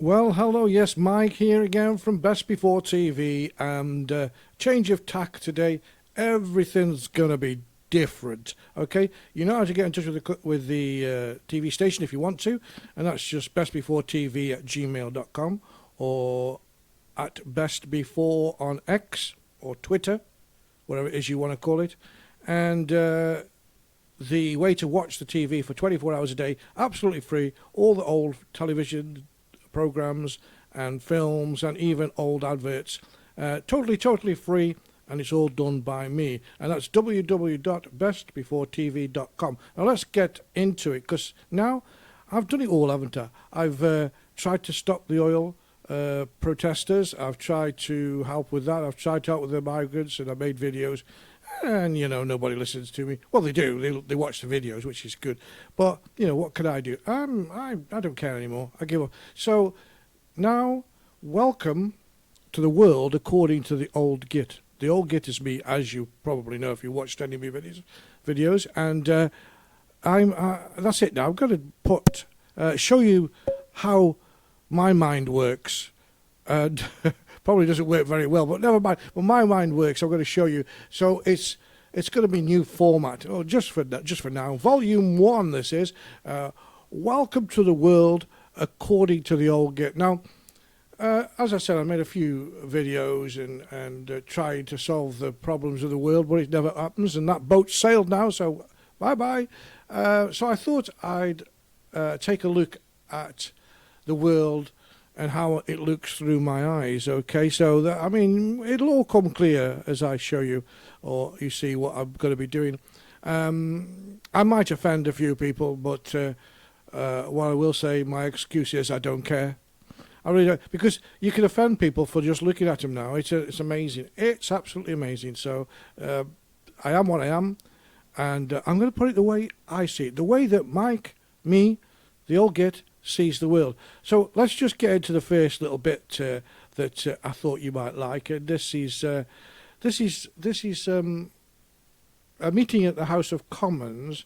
Well, hello, yes, Mike here again from Best Before TV, and change of tack today. Everything's gonna be different, okay? You know how to get in touch with the TV station if you want to, and that's just bestbeforetv@gmail.com or at bestbefore on X or Twitter, whatever it is you want to call it, and the way to watch the TV for 24 hours a day, absolutely free, all the old television programs and films and even old adverts, totally free, and it's all done by me, and that's www.bestbeforetv.com. Now let's get into it, because now I've done it all, haven't I? I've tried to stop the oil protesters. I've tried to help with that. I've tried to help with the migrants, and I made videos, and nobody listens to me. Well, they do. They watch the videos, which is good. But what can I do? I don't care anymore. I give up. So now, welcome to the world according to the old Git. The old Git is me, as you probably know if you watched any of my videos. And that's it now. I'm going to show you how my mind works. And probably doesn't work very well, but never mind. Well, my mind works. I'm going to show you. So it's going to be new format. Oh, just for now. Volume 1. This is welcome to the world according to the old Git. Now, as I said, I made a few videos and trying to solve the problems of the world, but it never happens. And that boat sailed now. So bye bye. So I thought I'd take a look at the world and how it looks through my eyes, okay? So, it'll all come clear as I show you, or you see what I'm going to be doing. I might offend a few people, but what I will say, my excuse is I don't care. I really don't, because you can offend people for just looking at them now. It's amazing. It's absolutely amazing. So, I am what I am, and I'm going to put it the way I see it, the way that Mike, me, the old Git, sees the world. So let's just get into the first little bit that I thought you might like. And this is a meeting at the House of Commons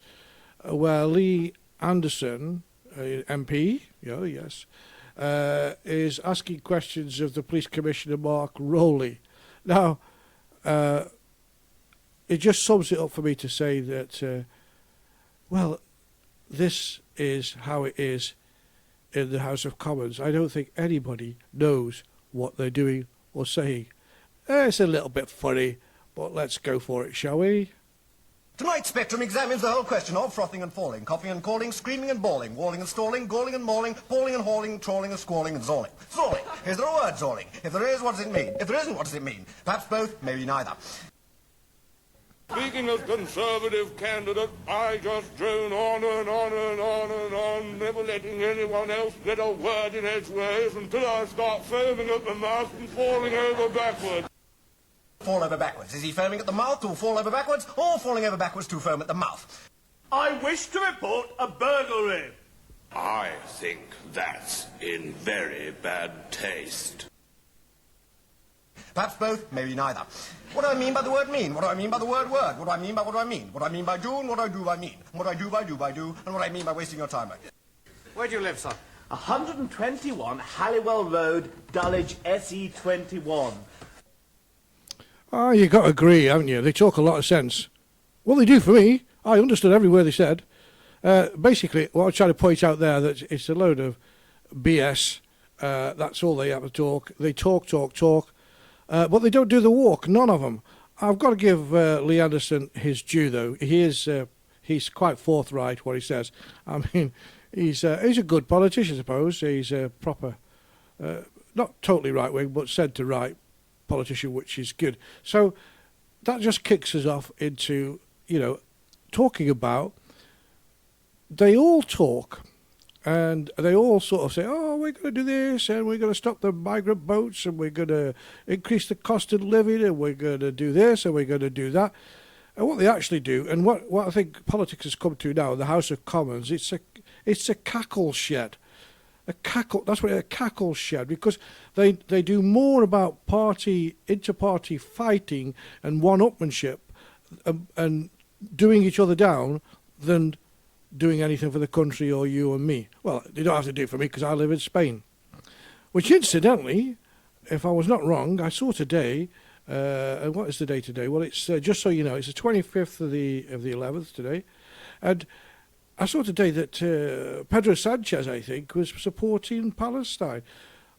where Lee Anderson, MP, yes, is asking questions of the Police Commissioner Mark Rowley. Now, it just sums it up for me to say that, this is how it is in the House of Commons. I don't think anybody knows what they're doing or saying. It's a little bit funny, but let's go for it, shall we? Tonight, Spectrum examines the whole question of frothing and falling, coughing and calling, screaming and bawling, walling and stalling, galling and mauling, falling and hauling, trawling and squalling and zawling. Zawling. Is there a word, zawling? If there is, what does it mean? If there isn't, what does it mean? Perhaps both, maybe neither. Speaking of Conservative candidate, I just drone on and on and on and on, never letting anyone else get a word in edgeways until I start foaming at the mouth and falling over backwards. Fall over backwards. Is he foaming at the mouth to fall over backwards, or falling over backwards to foam at the mouth? I wish to report a burglary. I think that's in very bad taste. Perhaps both, maybe neither. What do I mean by the word mean? What do I mean by the word word? What do I mean by what do I mean? What do I mean by do and what I do by mean? What I do by do, and what I mean by wasting your time like this. Where do you live, son? 121 Halliwell Road, Dulwich, SE21. Oh, you got to agree, haven't you? They talk a lot of sense. Well, they do for me. I understood every word they said. Basically, what I'm trying to point out there, that it's a load of BS. That's all they have to talk. They talk. But they don't do the walk, none of them. I've got to give Lee Anderson his due, though. He's quite forthright what he says. I mean, he's a good politician, I suppose. He's a proper, not totally right-wing, but centre-right politician, which is good. So that just kicks us off into, talking about, they all talk. And they all sort of say, oh, we're going to do this, and we're going to stop the migrant boats, and we're going to increase the cost of living, and we're going to do this, and we're going to do that. And what they actually do, and what I think politics has come to now, the House of Commons, it's a cackle shed. That's what a cackle shed, because they do more about inter-party fighting and one-upmanship and doing each other down than doing anything for the country or you and me. Well, they don't have to do it for me because I live in Spain. which incidentally, if I was not wrong, I saw today, and what is the day today? Well, it's just so you know, it's the 25th of the 11th today, and I saw today that Pedro Sanchez, I think, was supporting Palestine.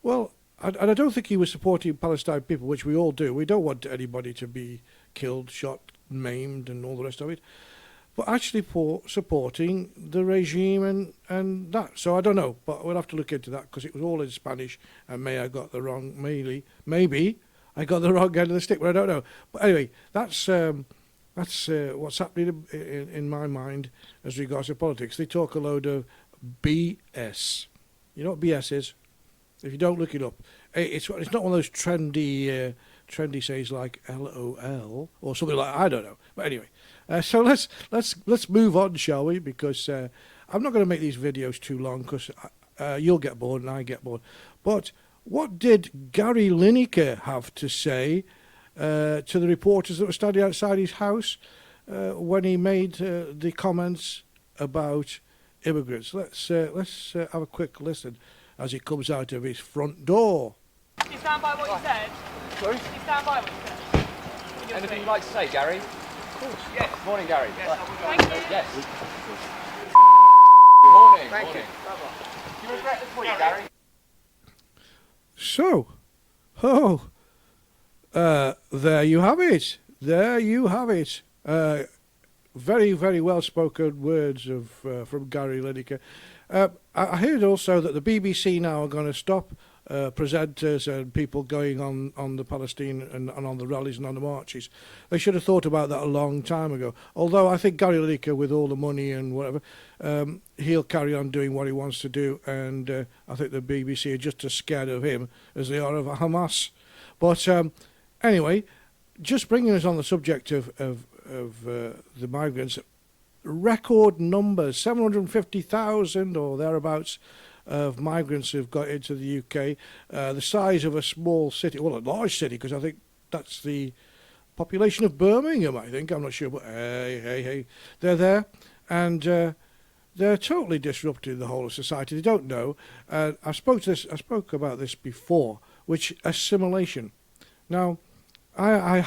Well, and I don't think he was supporting Palestine people, which we all do. We don't want anybody to be killed, shot, maimed, and all the rest of it. But actually supporting the regime and that. So I don't know, but we'll have to look into that because it was all in Spanish, and maybe I got the wrong end of the stick, but I don't know. But anyway, that's what's happening in my mind as regards to politics. They talk a load of BS. You know what BS is? If you don't look it up, it's not one of those trendy sayings like LOL or something like I don't know. But anyway, so let's move on, shall we? Because I'm not going to make these videos too long because you'll get bored and I get bored. But what did Gary Lineker have to say to the reporters that were standing outside his house when he made the comments about immigrants? Let's have a quick listen as he comes out of his front door. Do you stand by what you said? Sorry? Do you stand by what you said? Anything you'd like to say, Gary? Of course. Yes. Morning, Gary. Yes, thank you. Yes. Morning. Thank morning. you. Do you regret the tweet, Gary? So, there you have it. There you have it. Very, very well-spoken words from Gary Lineker. I heard also that the BBC now are going to stop presenters and people going on the Palestine and on the rallies and on the marches. They should have thought about that a long time ago. Although I think Gary Lineker, with all the money and whatever, he'll carry on doing what he wants to do, and I think the BBC are just as scared of him as they are of Hamas. But anyway, just bringing us on the subject of the migrants, record numbers, 750,000 or thereabouts of migrants who've got into the UK, the size of a small city, well, a large city, because I think that's the population of Birmingham, I think, I'm not sure, but hey, they're there, and they're totally disrupting the whole of society. They don't know. I spoke about this before, which assimilation. Now, I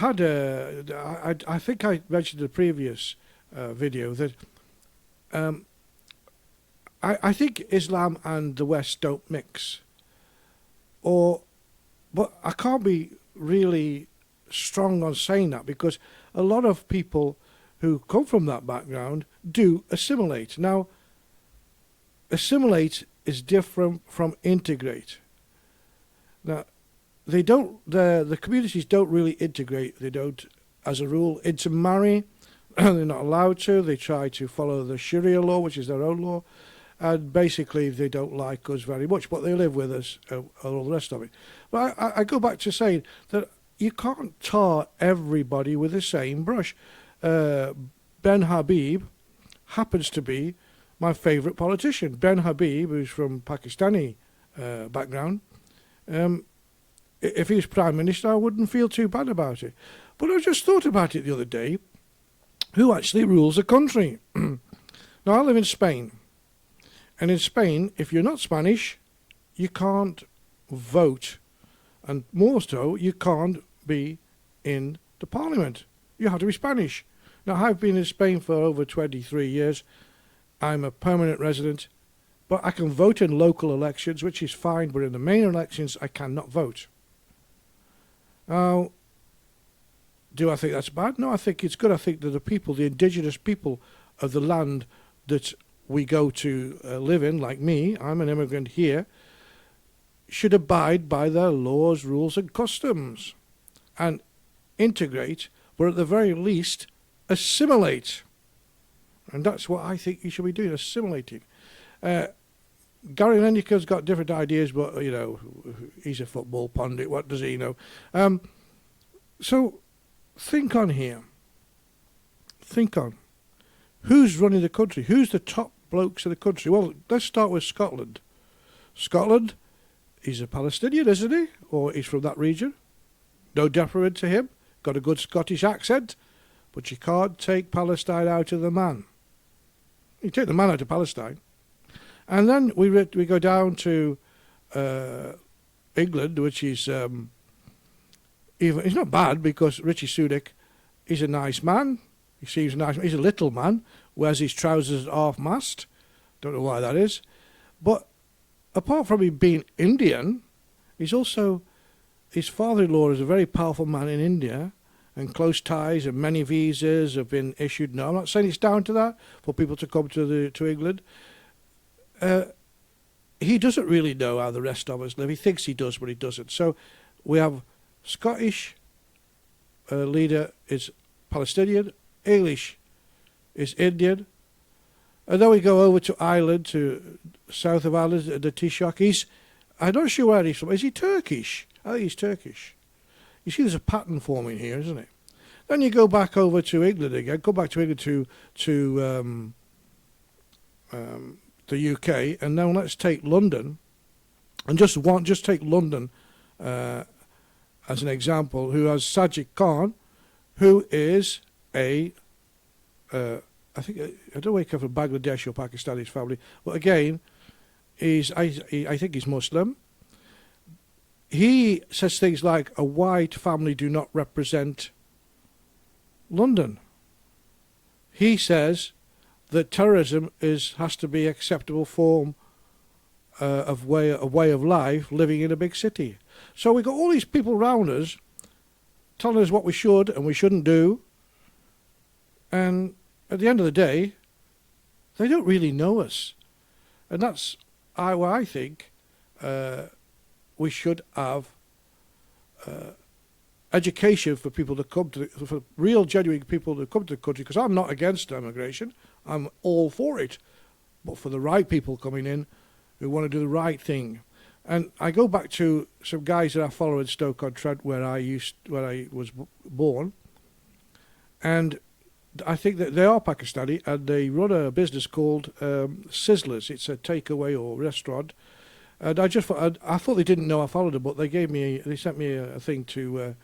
think I mentioned in the previous video that I think Islam and the West don't mix. But I can't be really strong on saying that because a lot of people who come from that background do assimilate. Now, assimilate is different from integrate. Now, they don't. The communities don't really integrate. They don't, as a rule, intermarry. They're not allowed to. They try to follow the Sharia law, which is their own law, and basically they don't like us very much, but they live with us and all the rest of it. But I go back to saying that you can't tar everybody with the same brush. Ben Habib happens to be my favourite politician. Ben Habib, who's from Pakistani background. If he was Prime Minister, I wouldn't feel too bad about it. But I just thought about it the other day. Who actually rules the country? Now, I live in Spain. And in Spain, if you're not Spanish, you can't vote. And more so, you can't be in the parliament. You have to be Spanish. Now, I've been in Spain for over 23 years. I'm a permanent resident. But I can vote in local elections, which is fine. But in the main elections, I cannot vote. Now, do I think that's bad? No, I think it's good. I think that the people, the indigenous people of the land that we go to live in, like me, I'm an immigrant here, should abide by their laws, rules and customs and integrate, but at the very least, assimilate. And that's what I think you should be doing, assimilating. Gary Lineker's got different ideas, but, you know, he's a football pundit. What does he know? So think on here. Think on. Who's running the country? Who's the top blokes in the country? Well, let's start with Scotland. Scotland, he's a Palestinian, isn't he? Or he's from that region. No deference to him. Got a good Scottish accent. But you can't take Palestine out of the man. You take the man out of Palestine. And then we go down to England, which is even it's not bad because Richie Sunak is a nice man. He seems nice. He's a little man, wears his trousers at half-mast. Don't know why that is. But apart from him being Indian, he's also, his father-in-law is a very powerful man in India, and close ties and many visas have been issued. No, I'm not saying it's down to that for people to come to England. He doesn't really know how the rest of us live. He thinks he does, but he doesn't. So we have Scottish leader is Palestinian, English is Indian, and then we go over to Ireland, to south of Ireland, the Taoiseach. I'm not sure where he's from. Is he Turkish? I think he's Turkish. You see, there's a pattern forming here, isn't it? Then you go back over to England again. Go back to England to the UK, and now let's take London, and just take London as an example. Who has Sajid Khan, who is I don't know where he comes from, Bangladesh or Pakistani family, but again, I think he's Muslim. He says things like a white family do not represent London. He says that terrorism has to be acceptable form of way of life living in a big city. So we've got all these people around us telling us what we should and we shouldn't do, and at the end of the day, they don't really know us, and that's why I think we should have education for people to come to, for real, genuine people to come to the country. Because I'm not against immigration, I'm all for it, but for the right people coming in who want to do the right thing. And I go back to some guys that I follow in Stoke-on-Trent, where I was born, and I think that they are Pakistani, and they run a business called Sizzlers. It's a takeaway or restaurant. And I thought they didn't know I followed them, but they sent me a thing to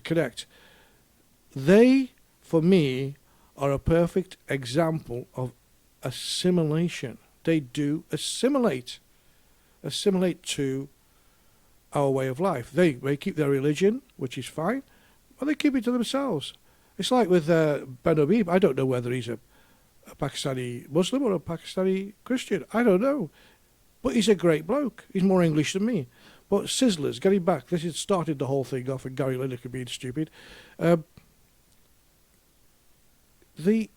connect. They, for me, are a perfect example of assimilation. They do assimilate to our way of life. They keep their religion, which is fine, but they keep it to themselves. It's like with Ben Habib. I don't know whether he's a Pakistani Muslim or a Pakistani Christian. I don't know. But he's a great bloke. He's more English than me. But Sizzlers, getting back, this has started the whole thing off, and Gary Lineker being stupid. They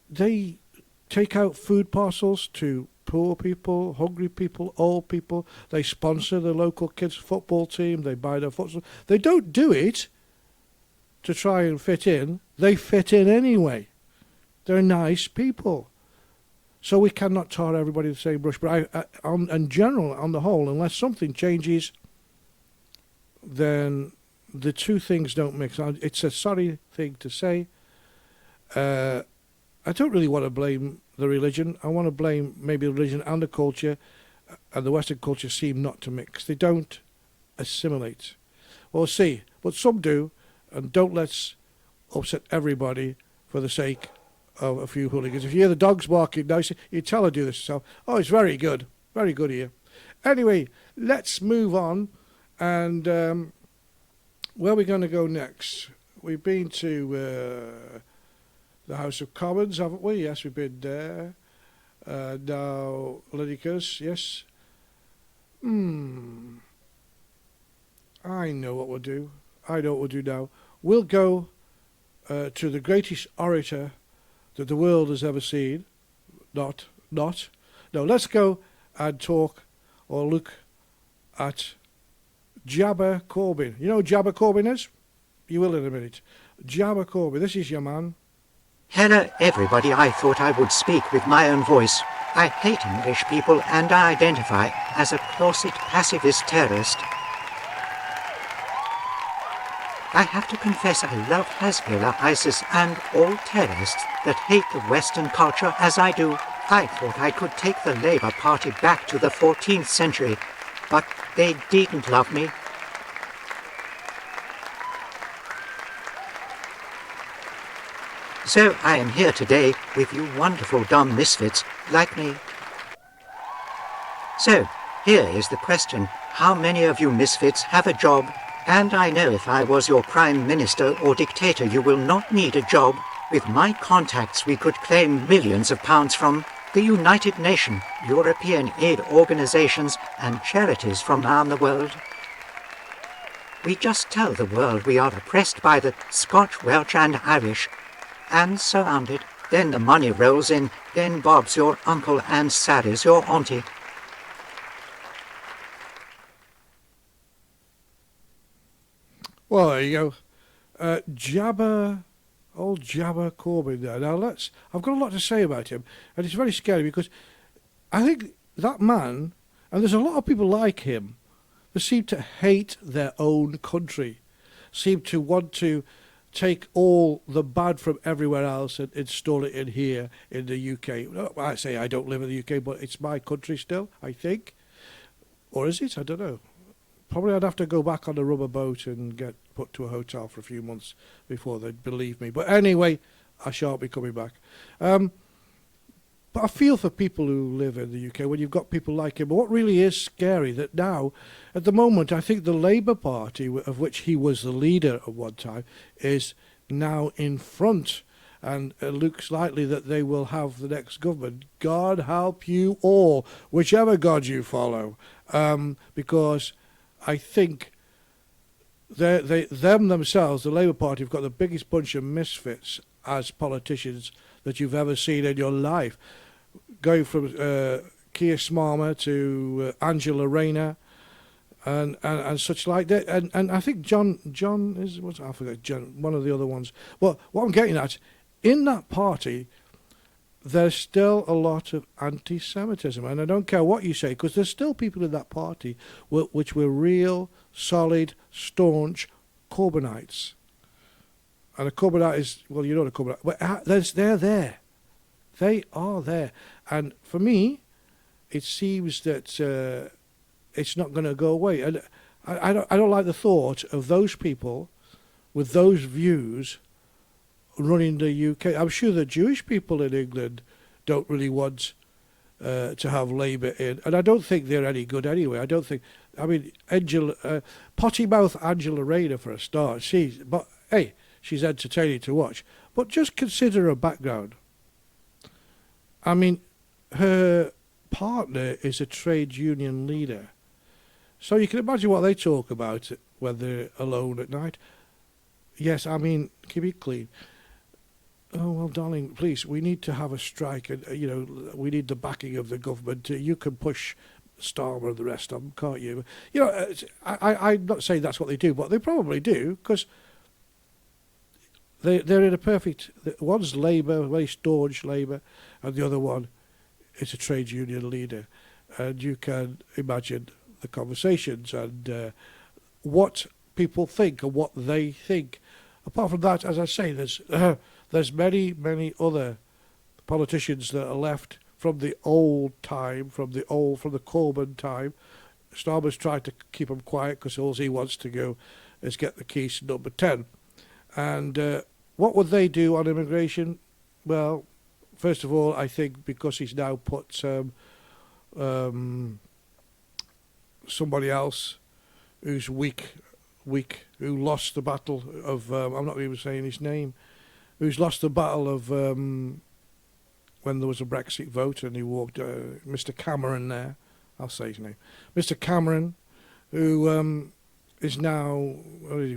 take out food parcels to poor people, hungry people, old people. They sponsor the local kids' football team. They buy their football. They don't do it to try and fit in. They fit in anyway. They're nice people. So we cannot tar everybody with the same brush. But in general, on the whole, unless something changes, then the two things don't mix. It's a sorry thing to say. I don't really want to blame the religion. I want to blame maybe the religion and the culture, and the Western culture seem not to mix. They don't assimilate. We'll see. But some do, and don't let's upset everybody for the sake of a few hooligans. If you hear the dogs barking now, you tell her to do this yourself. Oh, it's very good. Very good here. Anyway, let's move on. And where are we going to go next? We've been to the House of Commons, haven't we? Yes, we've been there. Now, Lenicus, yes. I know what we'll do. I know what we'll do now. We'll go to the greatest orator that the world has ever seen. No, let's go and talk or look at Jabba Corbyn. You know who Jabba Corbyn is? You will in a minute. Jabba Corbyn, this is your man. Hello, everybody. I thought I would speak with my own voice. I hate English people and I identify as a closet pacifist terrorist. I have to confess I love Hezbollah, ISIS and all terrorists that hate the Western culture as I do. I thought I could take the Labour Party back to the 14th century, but they didn't love me. So I am here today with you wonderful dumb misfits like me. So, here is the question. how many of you misfits have a job, and I know if I was your prime minister or dictator you will not need a job. With my contacts we could claim millions of pounds from the United Nations, European aid organizations and charities from around the world. We just tell the world we are oppressed by the Scotch, Welsh and Irish, and surrounded. Then the money rolls in, then Bob's your uncle and Sally's your auntie. Well, there you go. Jabba, old Jabba Corbyn there. Now I've got a lot to say about him, and it's very scary because I think that man, and there's a lot of people like him, they seem to hate their own country, seem to want to take all the bad from everywhere else and install it in here in the UK. Well, I say I don't live in the UK, but it's my country still, I think. Or is it? I don't know. Probably I'd have to go back on a rubber boat and get put to a hotel for a few months before they'd believe me. But anyway, I shan't be coming back. But I feel for people who live in the UK when you've got people like him. But what really is scary that now, at the moment, I think the Labour Party, of which he was the leader at one time, is now in front. And it looks likely that they will have the next government. God help you all, whichever God you follow. Because I think them themselves, the Labour Party, have got the biggest bunch of misfits as politicians that you've ever seen in your life. Going from Keir Starmer to Angela Rayner and such like that. And I think John is, I forget, John, one of the other ones. Well, what I'm getting at, in that party, there's still a lot of anti-Semitism. And I don't care what you say, because there's still people in that party which were real, solid, staunch Corbynites. And a Corbynite is, well, you know what a Corbynite, but they're there. They are there. And for me, it seems that it's not going to go away. And I don't like the thought of those people with those views running the UK. I'm sure the Jewish people in England don't really want to have Labour in. And I don't think they're any good anyway. I mean, potty mouth Angela Rayner for a start. She's entertaining to watch. But just consider her background. I mean, her partner is a trade union leader. So you can imagine what they talk about when they're alone at night. Yes, I mean, keep it clean. Oh, well, darling, please, we need to have a strike. And, we need the backing of the government. You can push Starmer and the rest of them, can't you? I'm not saying that's what they do, but they probably do, because they're in a perfect... One's Labour, very staunch Labour, and the other one is a trade union leader. And you can imagine the conversations and what people think and what they think. Apart from that, as I say, there's many, many other politicians that are left from the old time, from the Corbyn time. Starmer's tried to keep them quiet because all he wants to go is get the keys to number 10. And what would they do on immigration? Well, first of all, I think because he's now put somebody else who's weak, who lost the battle of, I'm not even saying his name, who's lost the battle of when there was a Brexit vote and he walked, Mr. Cameron there, I'll say his name, Mr. Cameron, who is now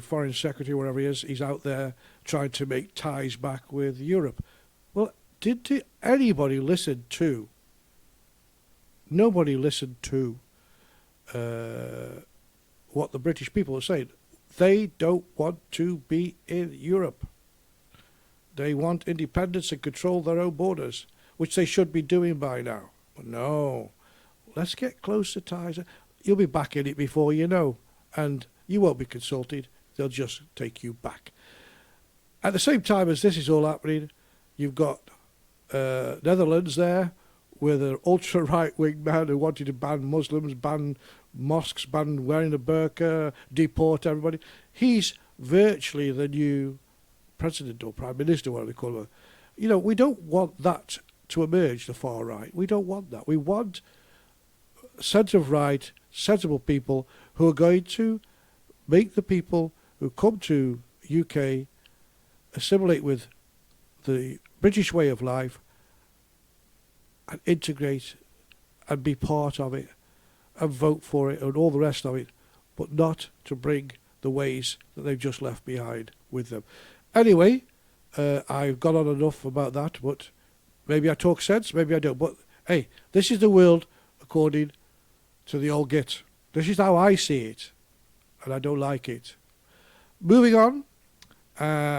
Foreign Secretary, wherever he is, he's out there trying to make ties back with Europe. Well, did anybody listen to? Nobody listened to what the British people are saying. They don't want to be in Europe. They want independence and control their own borders, which they should be doing by now. But no, let's get closer ties. You'll be back in it before you know, and you won't be consulted. They'll just take you back. At the same time as this is all happening, you've got Netherlands there with an ultra-right-wing man who wanted to ban Muslims, ban mosques, ban wearing a burqa, deport everybody. He's virtually the new president or prime minister, whatever they call him. We don't want that to emerge, the far right. We don't want that. We want centre-right sensible people who are going to make the people who come to UK assimilate with the British way of life and integrate and be part of it and vote for it and all the rest of it, but not to bring the ways that they've just left behind with them. Anyway, I've gone on enough about that, but maybe I talk sense, maybe I don't. But hey, this is the world according to the old git. This is how I see it, and I don't like it. Moving on,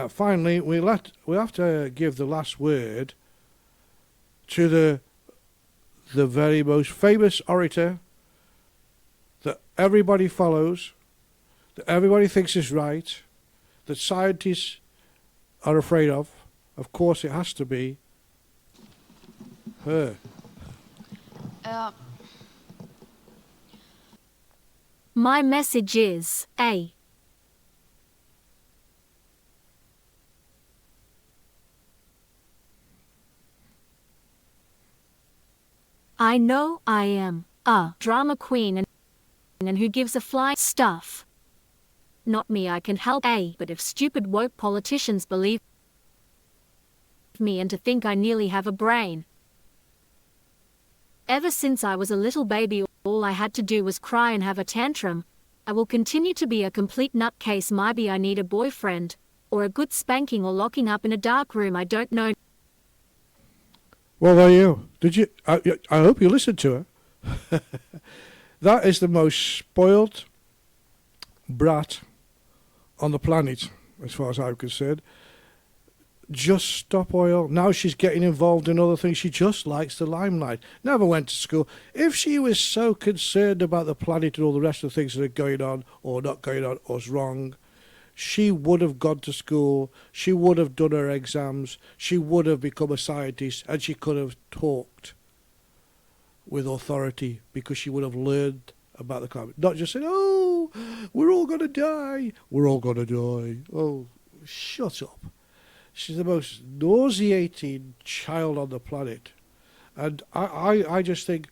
finally, we have to give the last word to the very most famous orator that everybody follows, that everybody thinks is right, that scientists are afraid of. Of course, it has to be her. My message is A. I know I am a drama queen and who gives a flying stuff. Not me, I can help A, but if stupid woke politicians believe me and to think I nearly have a brain. Ever since I was a little baby, all I had to do was cry and have a tantrum. I will continue to be a complete nutcase. Maybe I need a boyfriend, or a good spanking, or locking up in a dark room. I don't know. Well, there you. Did you? I hope you listened to her. That is the most spoiled brat on the planet, as far as I'm concerned. Just stop oil. Now she's getting involved in other things. She just likes the limelight. Never went to school. If she was so concerned about the planet and all the rest of the things that are going on or not going on or is wrong, she would have gone to school. She would have done her exams. She would have become a scientist, and she could have talked with authority because she would have learned about the climate. Not just saying, oh, we're all going to die. We're all going to die. Oh, shut up. She's the most nauseating child on the planet. And I just think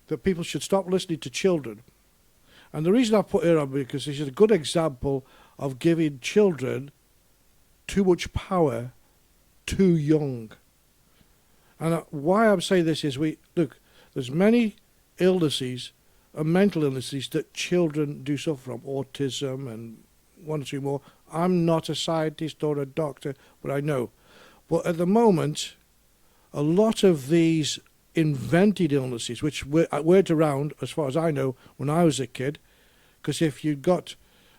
that people should stop listening to children. And the reason I put her on because she's a good example of giving children too much power too young. And why I'm saying this is, look, there's many illnesses and mental illnesses that children do suffer from, autism and one or two more. I'm not a scientist or a doctor, but I know. But at the moment, a lot of these invented illnesses, which weren't around, as far as I know, when I was a kid, because if you got,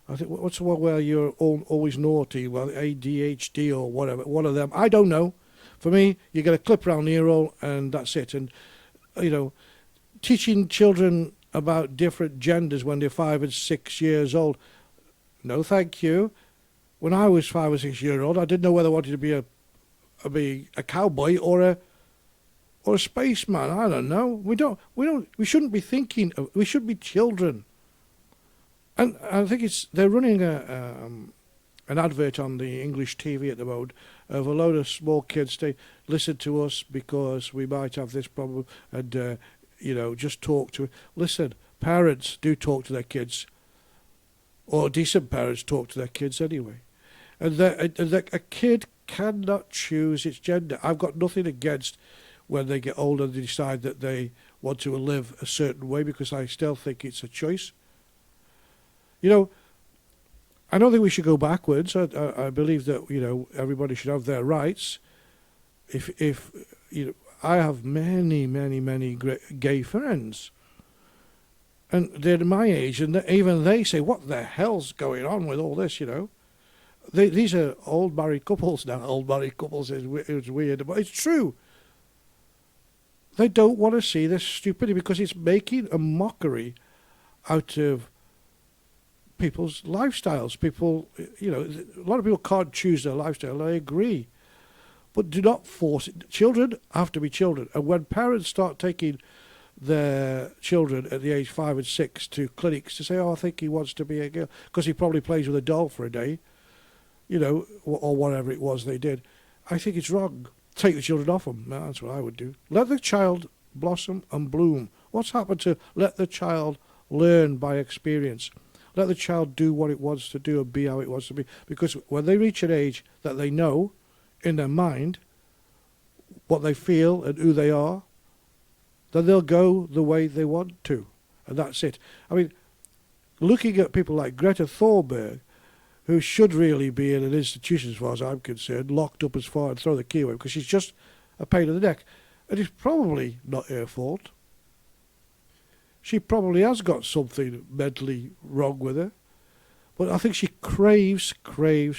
I think, what's the one where you're always naughty, well, ADHD or whatever, one of them, I don't know. For me, you get a clip around the ear roll and that's it. And, you know, teaching children about different genders when they're 5 and 6 years old, no thank you. When I was 5 or 6 years old, I didn't know whether I wanted to be a cowboy or a spaceman. I don't know. We shouldn't be thinking. We should be children. And I think they're running an advert on the English TV at the moment of a load of small kids saying, listen to us because we might have this problem, and just talk to. Listen, parents do talk to their kids, or decent parents talk to their kids anyway. And a kid cannot choose its gender. I've got nothing against when they get older and they decide that they want to live a certain way, because I still think it's a choice. You know, I don't think we should go backwards. I believe that, everybody should have their rights. If I have many gay friends, and they're my age, and even they say, what the hell's going on with all this, These are old married couples now. Old married couples is weird, but it's true. They don't want to see this stupidity because it's making a mockery out of people's lifestyles. People, a lot of people can't choose their lifestyle. I agree. But do not force it. Children have to be children. And when parents start taking their children at the age 5 and 6 to clinics to say, I think he wants to be a girl, because he probably plays with a doll for a day, or whatever it was they did, I think it's wrong. Take the children off them. That's what I would do. Let the child blossom and bloom. What's happened to let the child learn by experience. Let the child do what it wants to do and be how it wants to be. Because when they reach an age that they know in their mind what they feel and who they are, then they'll go the way they want to. And that's it. I mean, looking at people like Greta Thunberg, who should really be in an institution as far as I'm concerned, locked up as far and throw the key away because she's just a pain in the neck. And it's probably not her fault. She probably has got something mentally wrong with her. But I think she craves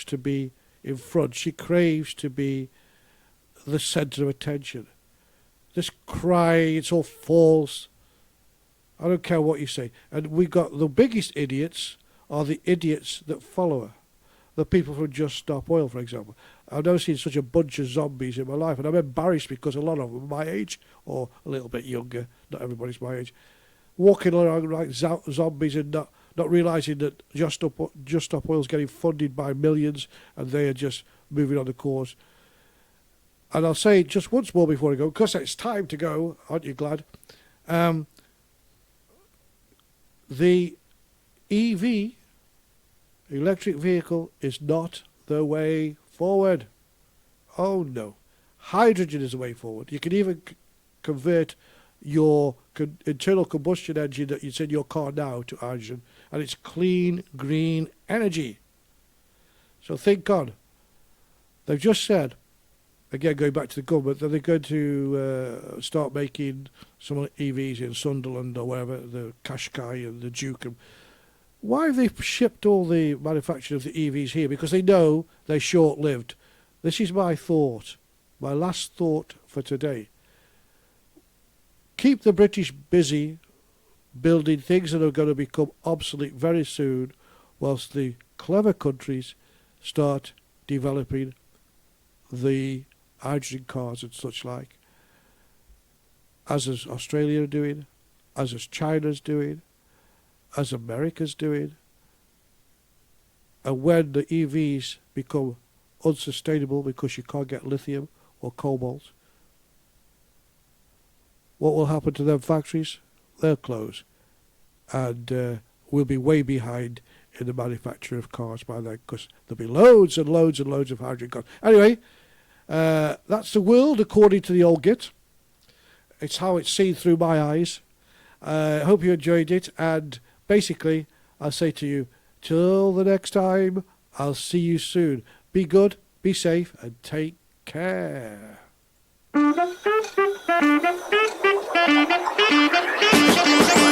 to be in front. She craves to be the centre of attention. This cry, it's all false. I don't care what you say. And we got the biggest idiots are the idiots that follow her. The people from Just Stop Oil, for example. I've never seen such a bunch of zombies in my life, and I'm embarrassed because a lot of them are my age, or a little bit younger. Not everybody's my age. Walking around like zombies and not realising that Just Stop Oil's getting funded by millions, and they are just moving on the course. And I'll say just once more before I go, because it's time to go, aren't you glad? The EV, electric vehicle, is not the way forward. Oh no. Hydrogen is the way forward. You can even convert your internal combustion engine that it's in your car now to hydrogen, and it's clean, green energy. So think on. They've just said, again going back to the government, that they're going to start making some EVs in Sunderland or wherever, the Qashqai and the Duke. Why have they shipped all the manufacture of the EVs here? Because they know they're short-lived. This is my thought, my last thought for today. Keep the British busy building things that are going to become obsolete very soon, whilst the clever countries start developing the hydrogen cars and such like, as is Australia doing, as is China's doing, as America's doing. And when the EVs become unsustainable because you can't get lithium or cobalt, what will happen to them factories? They'll close. And we'll be way behind in the manufacture of cars by then, because there'll be loads and loads and loads of hydrogen cars. Anyway, that's the world according to the old Git. It's how it's seen through my eyes. I hope you enjoyed it, and basically I'll say to you, till the next time, I'll see you soon. Be good, be safe, and take care. Thank you.